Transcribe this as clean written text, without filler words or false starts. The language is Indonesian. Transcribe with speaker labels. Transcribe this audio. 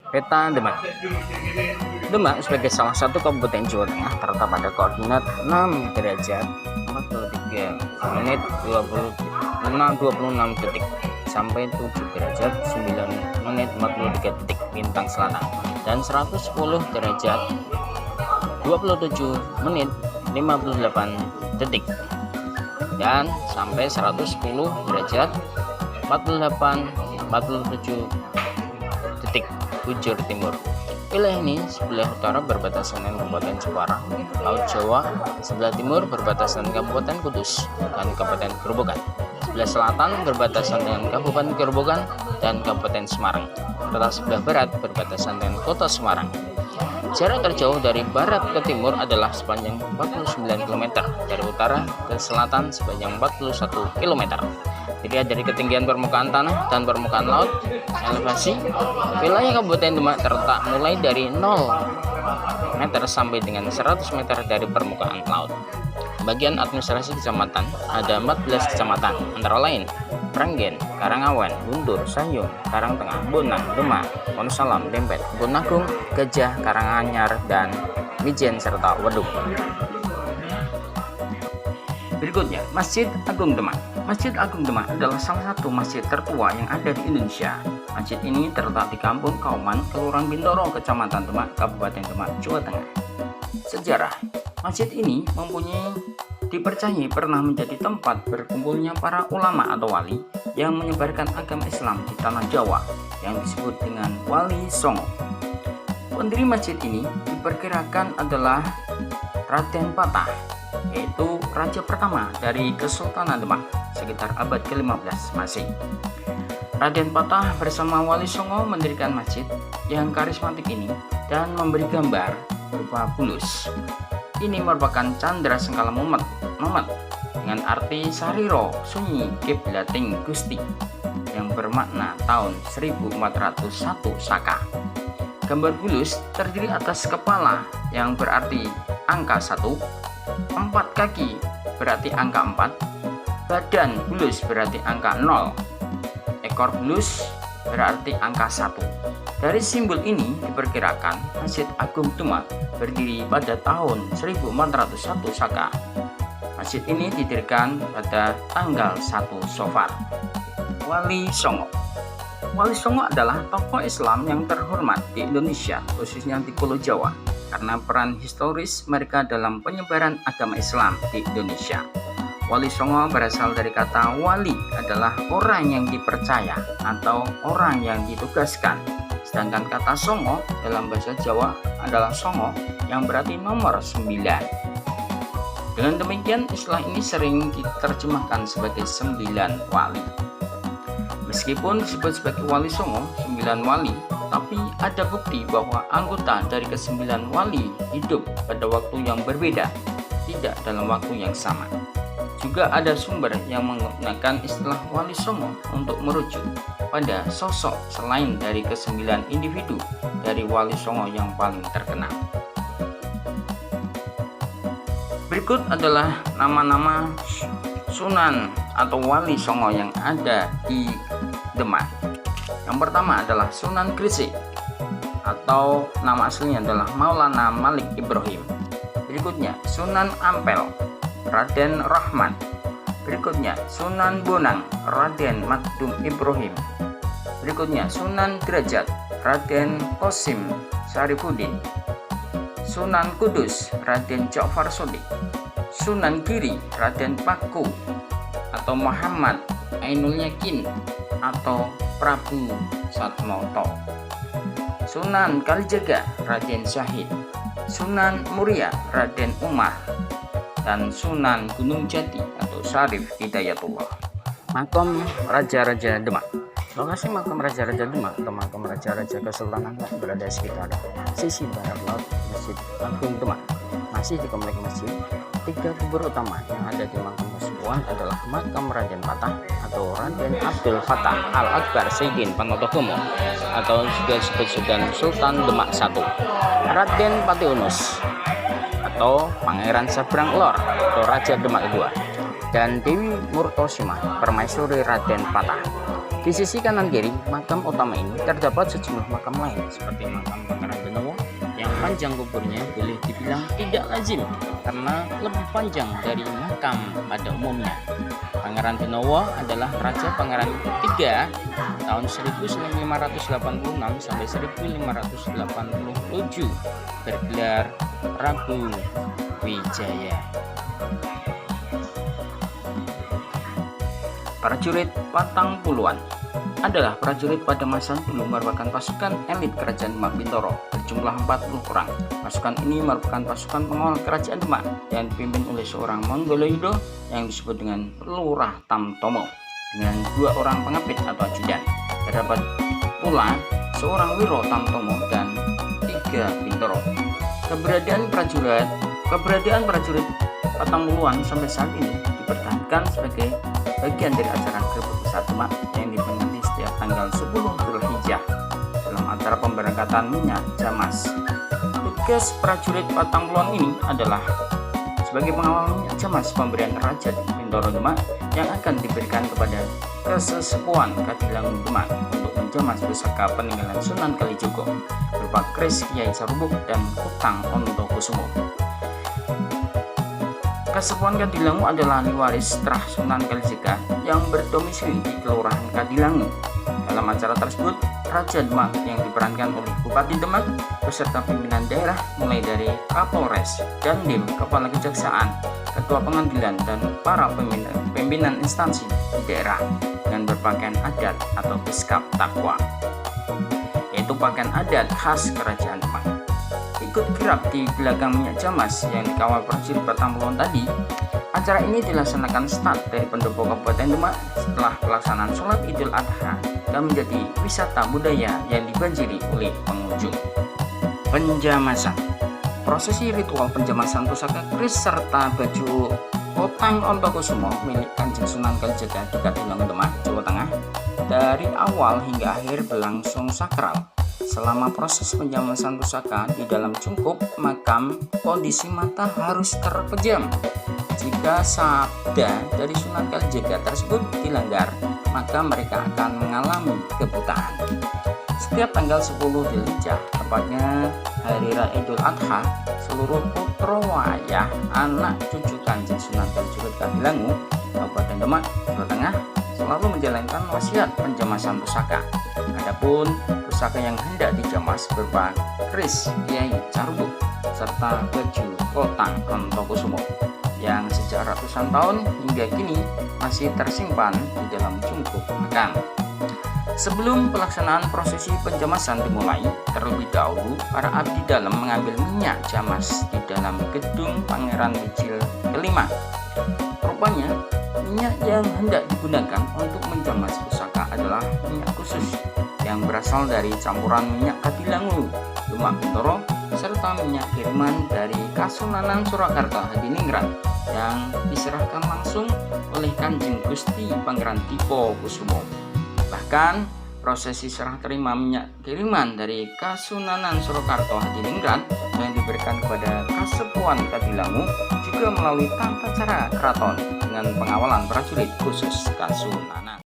Speaker 1: Peta Demak. Demak sebagai salah satu kabupaten Jawa Tengah terletak pada koordinat 6 derajat 43 menit 26 detik sampai 7 derajat 9 menit 43 detik bintang selatan, dan 110 derajat 27 menit 58 detik dan sampai 110 derajat 47 detik bujur timur. Wilayah ini sebelah utara berbatasan dengan Kabupaten Jepara, Laut Jawa, sebelah timur berbatasan Kabupaten Kudus dan Kabupaten Grobogan, sebelah selatan berbatasan dengan Kabupaten Grobogan dan Kabupaten Semarang, serta sebelah barat berbatasan dengan Kota Semarang. Jarak terjauh dari barat ke timur adalah sepanjang 49 km, dari utara ke selatan sepanjang 41 km. Dilihat dari ketinggian permukaan tanah dan permukaan laut, elevasi wilayah Kabupaten Demak terletak mulai dari 0 meter sampai dengan 100 meter dari permukaan laut. Bagian administrasi kecamatan ada 14 kecamatan, antara lain Prenggen, Karangawan, Guntur, Sayung, Karangtengah, Bonang, Demak, Wonosalam, Dempet, Bonagung, Gajah, Karanganyar, dan Mijen serta Weduk. Berikutnya, Masjid Agung Demak. Masjid Agung Demak adalah salah satu masjid tertua yang ada di Indonesia. Masjid ini terletak di Kampung Kauman, Kelurahan Bintoro, Kecamatan Demak, Kabupaten Demak, Jawa Tengah. Sejarah, masjid ini dipercayai pernah menjadi tempat berkumpulnya para ulama atau wali yang menyebarkan agama Islam di tanah Jawa yang disebut dengan Wali Songo. Pendiri masjid ini diperkirakan adalah Raden Patah, yaitu raja pertama dari Kesultanan Demak sekitar abad ke-15 Masehi. Raden Patah bersama Wali Songo mendirikan masjid yang karismatik ini dan memberi gambar berupa bulus. Ini merupakan candra sengkala Mumet dengan arti Sariro Sunyi Kiblating Gusti yang bermakna tahun 1401 Saka. Gambar bulus terdiri atas kepala yang berarti angka 1, 4 kaki berarti angka 4, badan bulus berarti angka 0, ekor bulus berarti angka 1. Dari simbol ini diperkirakan Masjid Agung Demak berdiri pada tahun 1401 Saka. Masjid ini didirikan pada tanggal 1 Sofar. Wali Songo. Wali Songo adalah tokoh Islam yang terhormat di Indonesia, khususnya di Pulau Jawa, karena peran historis mereka dalam penyebaran agama Islam di Indonesia. Wali Songo berasal dari kata wali, adalah orang yang dipercaya atau orang yang ditugaskan. Sedangkan kata songo dalam bahasa Jawa adalah songo yang berarti nomor 9. Dengan demikian istilah ini sering diterjemahkan sebagai 9 wali. Meskipun disebut sebagai Wali Songo, 9 wali, tapi ada bukti bahwa anggota dari ke-9 wali hidup pada waktu yang berbeda, tidak dalam waktu yang sama. Juga ada sumber yang menggunakan istilah Wali Songo untuk merujuk pada sosok selain dari ke-9 individu dari Wali Songo yang paling terkenal. Berikut adalah nama-nama Sunan atau Wali Songo yang ada di Demak. Yang pertama adalah Sunan Gresik atau nama aslinya adalah Maulana Malik Ibrahim. Berikutnya Sunan Ampel, Raden Rahmat. Berikutnya Sunan Bonang, Raden Makdum Ibrahim. Berikutnya Sunan Derajat, Raden Qasim Syarifuddin. Sunan Kudus, Raden Ja'far Shadiq. Sunan Giri, Raden Paku atau Muhammad Ainul Yakin atau Prabu Satnoto. Sunan Kalijaga, Raden Syahid. Sunan Muria, Raden Umar. Dan Sunan Gunung Jati atau Syarif Hidayatullah. Makam Raja-Raja Demak. Lokasi makam Raja-Raja Demak atau makam Raja-Raja Kesultanan berada sekitar sisi barat laut Masjid Agung Demak. Masih di komplek masjid, 3 kubur utama yang ada di makam tersebut adalah makam Raden Patah atau Raden Abdul Fatah Al-Akbar Sayyidin Panotogomo atau juga disebut Sultan Demak I, Raden Patiunus atau Pangeran Sabrang Lor atau Raja Demak II, dan Dewi Murtosimah, permaisuri Raden Patah. Di sisi kanan kiri makam utama ini terdapat sejumlah makam lain seperti makam Pangeran Benowo yang panjang kuburnya boleh dibilang tidak lazim karena lebih panjang dari makam pada umumnya. Pangeran Benowo adalah Raja Pangeran ketiga tahun 1586 sampai 1587 bergelar Prabu Wijaya. Prajurit Patang Puluhan adalah prajurit pada masa dulu merupakan pasukan elit Kerajaan Demak Bintoro berjumlah 40 orang. Pasukan ini merupakan pasukan pengawal Kerajaan Demak yang dipimpin oleh seorang Monggoloyudo yang disebut dengan Lurah Tamtomo dengan 2 orang pengapit atau ajudan. Terdapat pula seorang Wiro Tamtomo dan 3 Bintoro. Keberadaan prajurit Patang Puluhan sampai saat ini dipertahankan sebagai bagian dari acara Grebek Besar Demak yang diperingati setiap tanggal 10 Dzulhijjah dalam acara pemberangkatan minyak Jamas. Tugas prajurit Patang Puluhan ini adalah sebagai pengawal minyak Jamas pemberian Raja Bintoro Demak yang akan diberikan kepada kesesepuhan Kadilangun Demak untuk menjamas pusaka peninggalan Sunan Kalijogo berupa keris Kiai Sarubuk dan Utang Ontokusumo. Kasepuhan Kadilangu adalah ahli waris setelah Sunan Kalijaga yang berdomisili di Kelurahan Kadilangu. Dalam acara tersebut, Raja Demak yang diperankan oleh Bupati Demak beserta pimpinan daerah mulai dari Kapolres, Dandim, Kepala Kejaksaan, Ketua Pengadilan, dan para pimpinan instansi di daerah dengan berpakaian adat atau biskap takwa, yaitu pakaian adat khas Kerajaan Demak. Ikut kirap di belakang minyak Jamas yang dikawal prajurit Patang Puluhan tadi. Acara ini dilaksanakan start dari pendopo Kabupaten Demak setelah pelaksanaan sholat Idul Adha dan menjadi wisata budaya yang dibanjiri oleh pengunjung. Penjamasan. Prosesi ritual penjamasan pusaka keris serta baju Utang Ontokusumo milik Kanjeng Sunan Kalijaga di Kadilangun Demak, Jawa Tengah dari awal hingga akhir berlangsung sakral. Selama proses penjamasan pusaka di dalam cungkup makam, kondisi mata harus terpejam. Jika sabda dari Sunan Kalijaga tersebut dilanggar, maka mereka akan mengalami kebutaan. Setiap tanggal 10 Dzulhijjah, tepatnya Hari Raya Idul Adha, seluruh putra wayah anak cucu Kanjeng Sunan Kalijaga Kadilangu, Kabupaten Demak, Jawa Tengah, selalu menjalankan wasiat penjamasan pusaka. Adapun pusaka yang hendak dijamas berupa keris Kiai Sarubuk serta baju Utang Ontokusumo yang sejak ratusan tahun hingga kini masih tersimpan di dalam cungkup makam. Sebelum pelaksanaan prosesi penjamasan dimulai, terlebih dahulu para abdi dalam mengambil minyak jamas di dalam gedung Pangeran Wijil kelima. Rupanya minyak yang hendak digunakan untuk menjamas pusaka adalah minyak khusus yang berasal dari campuran minyak Kadilangu, Demak Bintoro, serta minyak kiriman dari Kasunanan Surakarta Hadiningrat yang diserahkan langsung oleh Kanjeng Gusti Pangeran Dipokusumo. Bahkan prosesi serah terima minyak kiriman dari Kasunanan Surakarta Hadiningrat yang diberikan kepada Kasepuhan Kadilangu juga melalui tata cara keraton dengan pengawalan prajurit khusus Kasunanan.